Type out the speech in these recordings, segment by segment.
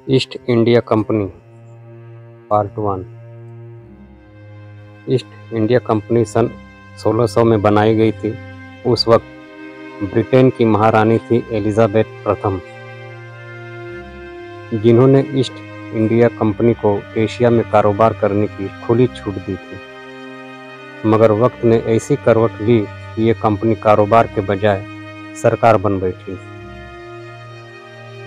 East India company part one. East India company सन 1600 में बनाई गई थी। उस वक्त ब्रिटेन की महारानी थी एलिजाबेथ प्रथम, जिन्होंने ईस्ट इंडिया कंपनी को एशिया में कारोबार करने की खुली छूट दी थी। मगर वक्त ने ऐसी करवट ली कि ये कंपनी कारोबार के बजाय सरकार बन बैठी।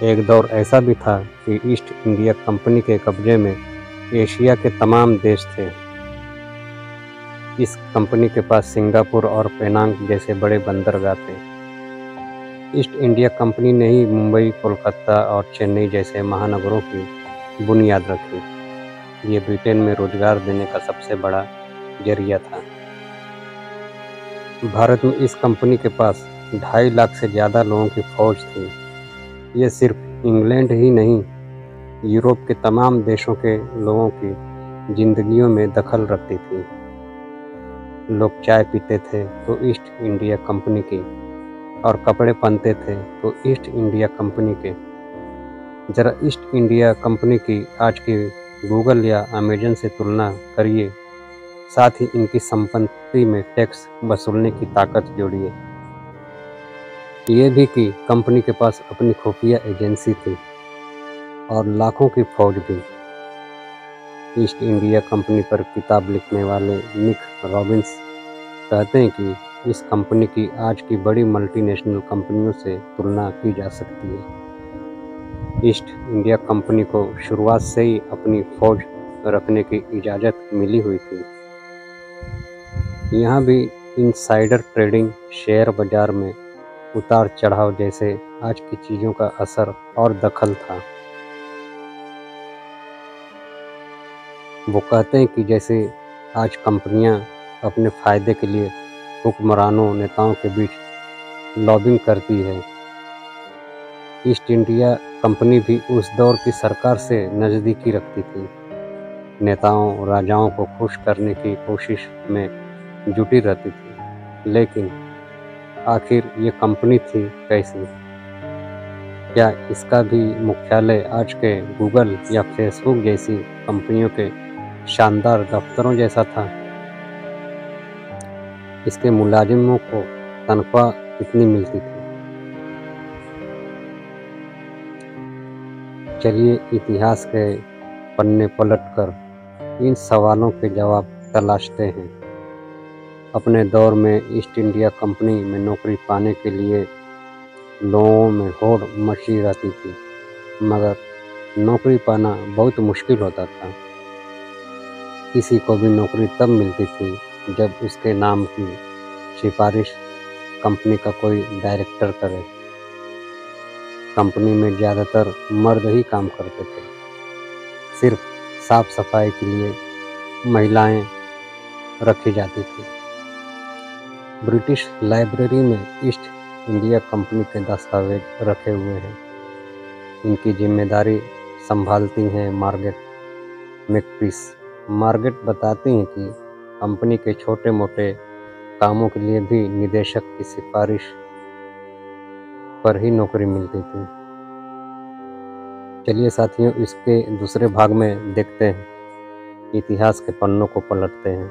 एक दौर ऐसा भी था कि ईस्ट इंडिया कंपनी के कब्जे में एशिया के तमाम देश थे। इस कंपनी के पास सिंगापुर और पेनांग जैसे बड़े बंदरगाह थे। ईस्ट इंडिया कंपनी ने ही मुंबई, कोलकाता और चेन्नई जैसे महानगरों की बुनियाद रखी। ये ब्रिटेन में रोजगार देने का सबसे बड़ा जरिया था। भारत में इस कंपनी के पास 2.5 लाख से ज़्यादा लोगों की फौज थी। ये सिर्फ इंग्लैंड ही नहीं, यूरोप के तमाम देशों के लोगों की जिंदगियों में दखल रखती थी। लोग चाय पीते थे तो ईस्ट इंडिया कंपनी की, और कपड़े पहनते थे तो ईस्ट इंडिया कंपनी के। ज़रा ईस्ट इंडिया कंपनी की आज की गूगल या अमेजन से तुलना करिए, साथ ही इनकी संपत्ति में टैक्स वसूलने की ताकत जोड़िए। ये भी कि कंपनी के पास अपनी खुफिया एजेंसी थी और लाखों की फौज भी। ईस्ट इंडिया कंपनी पर किताब लिखने वाले निक रॉबिन्स कहते हैं कि इस कंपनी की आज की बड़ी मल्टीनेशनल कंपनियों से तुलना की जा सकती है। ईस्ट इंडिया कंपनी को शुरुआत से ही अपनी फौज रखने की इजाज़त मिली हुई थी। यहाँ भी इनसाइडर ट्रेडिंग, शेयर बाजार में उतार चढ़ाव जैसे आज की चीज़ों का असर और दखल था। वो कहते हैं कि जैसे आज कंपनियां अपने फ़ायदे के लिए हुक्मरानों, नेताओं के बीच लॉबिंग करती है, ईस्ट इंडिया कंपनी भी उस दौर की सरकार से नज़दीकी रखती थी। नेताओं, राजाओं को खुश करने की कोशिश में जुटी रहती थी। लेकिन आखिर ये कंपनी थी कैसी? क्या इसका भी मुख्यालय आज के गूगल या फेसबुक जैसी कंपनियों के शानदार दफ्तरों जैसा था? इसके मुलाजिमों को तनख्वाह कितनी मिलती थी? चलिए इतिहास के पन्ने पलटकर इन सवालों के जवाब तलाशते हैं। अपने दौर में ईस्ट इंडिया कंपनी में नौकरी पाने के लिए लोगों में होड़ मची रहती थी, मगर नौकरी पाना बहुत मुश्किल होता था। किसी को भी नौकरी तब मिलती थी जब उसके नाम की सिफारिश कंपनी का कोई डायरेक्टर करे। कंपनी में ज़्यादातर मर्द ही काम करते थे। सिर्फ साफ सफाई के लिए महिलाएं रखी जाती थी। ब्रिटिश लाइब्रेरी में ईस्ट इंडिया कंपनी के दस्तावेज रखे हुए हैं। इनकी जिम्मेदारी संभालती हैं मार्गरेट मैकपीस। मार्गरेट बताती हैं कि कंपनी के छोटे मोटे कामों के लिए भी निदेशक की सिफारिश पर ही नौकरी मिलती थी। चलिए साथियों, इसके दूसरे भाग में देखते हैं, इतिहास के पन्नों को पलटते हैं।